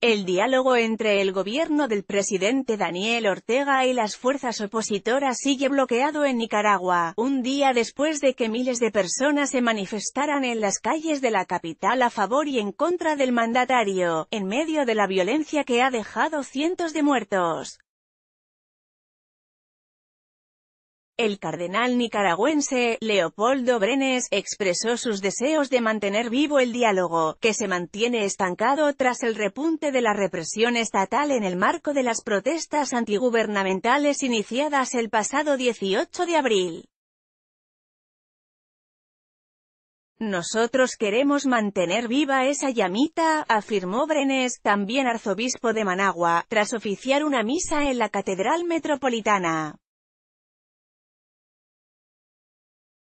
El diálogo entre el gobierno del presidente Daniel Ortega y las fuerzas opositoras sigue bloqueado en Nicaragua, un día después de que miles de personas se manifestaran en las calles de la capital a favor y en contra del mandatario, en medio de la violencia que ha dejado cientos de muertos. El cardenal nicaragüense, Leopoldo Brenes, expresó sus deseos de mantener vivo el diálogo, que se mantiene estancado tras el repunte de la represión estatal en el marco de las protestas antigubernamentales iniciadas el pasado 18 de abril. Nosotros queremos mantener viva esa llamita, afirmó Brenes, también arzobispo de Managua, tras oficiar una misa en la Catedral Metropolitana.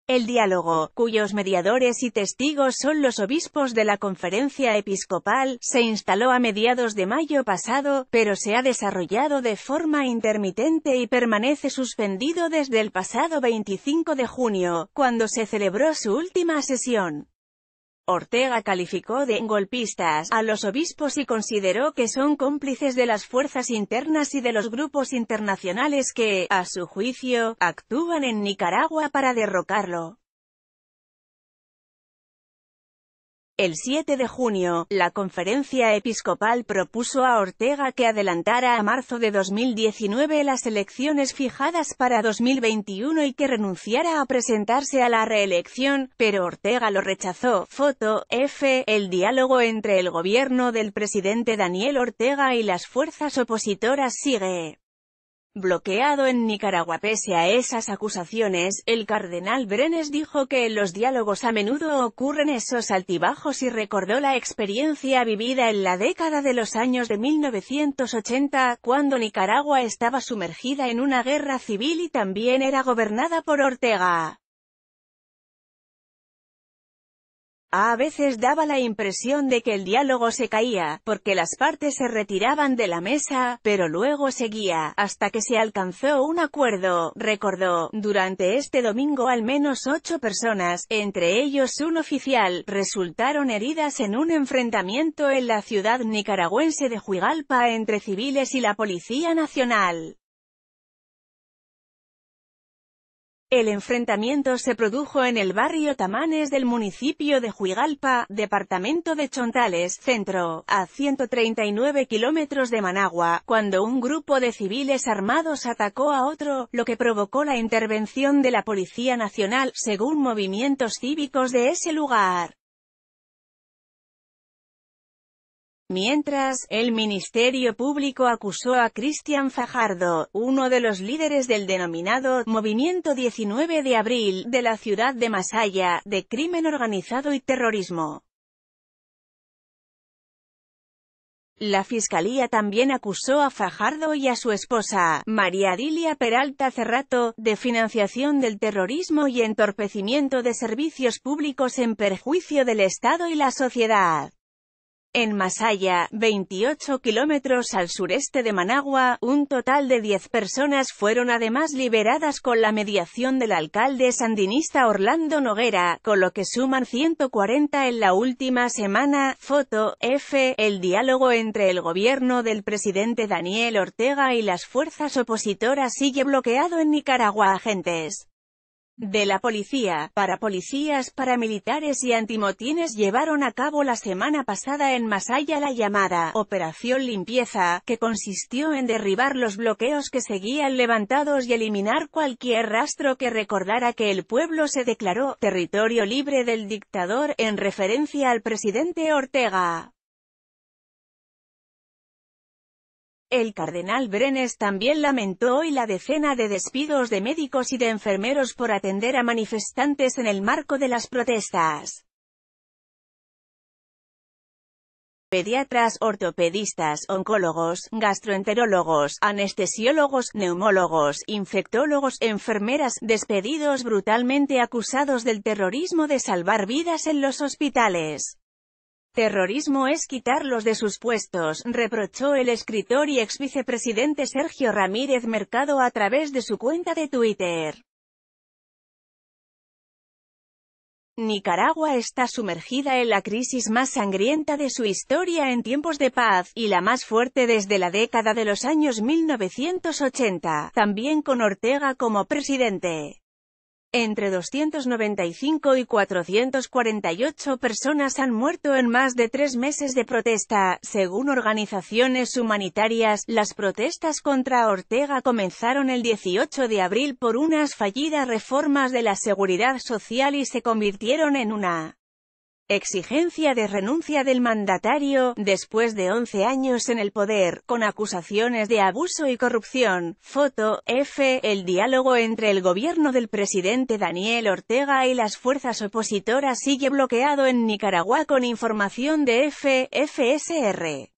El diálogo, cuyos mediadores y testigos son los obispos de la Conferencia Episcopal, se instaló a mediados de mayo pasado, pero se ha desarrollado de forma intermitente y permanece suspendido desde el pasado 25 de junio, cuando se celebró su última sesión. Ortega calificó de «golpistas» a los obispos y consideró que son cómplices de las fuerzas internas y de los grupos internacionales que, a su juicio, actúan en Nicaragua para derrocarlo. El 7 de junio, la Conferencia Episcopal propuso a Ortega que adelantara a marzo de 2019 las elecciones fijadas para 2021 y que renunciara a presentarse a la reelección, pero Ortega lo rechazó. Foto, F. El diálogo entre el gobierno del presidente Daniel Ortega y las fuerzas opositoras sigue bloqueado en Nicaragua. Pese a esas acusaciones, el cardenal Brenes dijo que en los diálogos a menudo ocurren esos altibajos y recordó la experiencia vivida en la década de los años de 1980, cuando Nicaragua estaba sumergida en una guerra civil y también era gobernada por Ortega. A veces daba la impresión de que el diálogo se caía, porque las partes se retiraban de la mesa, pero luego seguía, hasta que se alcanzó un acuerdo, recordó. Durante este domingo al menos 8 personas, entre ellos un oficial, resultaron heridas en un enfrentamiento en la ciudad nicaragüense de Juigalpa entre civiles y la Policía Nacional. El enfrentamiento se produjo en el barrio Tamanes del municipio de Juigalpa, departamento de Chontales, centro, a 139 kilómetros de Managua, cuando un grupo de civiles armados atacó a otro, lo que provocó la intervención de la Policía Nacional, según movimientos cívicos de ese lugar. Mientras, el Ministerio Público acusó a Cristian Fajardo, uno de los líderes del denominado Movimiento 19 de Abril, de la ciudad de Masaya, de crimen organizado y terrorismo. La Fiscalía también acusó a Fajardo y a su esposa, María Adilia Peralta Cerrato, de financiación del terrorismo y entorpecimiento de servicios públicos en perjuicio del Estado y la sociedad. En Masaya, 28 kilómetros al sureste de Managua, un total de 10 personas fueron además liberadas con la mediación del alcalde sandinista Orlando Noguera, con lo que suman 140 en la última semana. Foto, F. El diálogo entre el gobierno del presidente Daniel Ortega y las fuerzas opositoras sigue bloqueado en Nicaragua. Agentes de la policía, parapolicías, paramilitares y antimotines llevaron a cabo la semana pasada en Masaya la llamada Operación Limpieza, que consistió en derribar los bloqueos que seguían levantados y eliminar cualquier rastro que recordara que el pueblo se declaró territorio libre del dictador, en referencia al presidente Ortega. El cardenal Brenes también lamentó hoy la decena de despidos de médicos y de enfermeros por atender a manifestantes en el marco de las protestas. Pediatras, ortopedistas, oncólogos, gastroenterólogos, anestesiólogos, neumólogos, infectólogos, enfermeras, despedidos brutalmente acusados del terrorismo de salvar vidas en los hospitales. Terrorismo es quitarlos de sus puestos, reprochó el escritor y exvicepresidente Sergio Ramírez Mercado a través de su cuenta de Twitter. Nicaragua está sumergida en la crisis más sangrienta de su historia en tiempos de paz, y la más fuerte desde la década de los años 1980, también con Ortega como presidente. Entre 295 y 448 personas han muerto en más de 3 meses de protesta, según organizaciones humanitarias. Las protestas contra Ortega comenzaron el 18 de abril por unas fallidas reformas de la seguridad social y se convirtieron en una exigencia de renuncia del mandatario, después de 11 años en el poder, con acusaciones de abuso y corrupción. Foto, F. El diálogo entre el gobierno del presidente Daniel Ortega y las fuerzas opositoras sigue bloqueado en Nicaragua con información de FSR.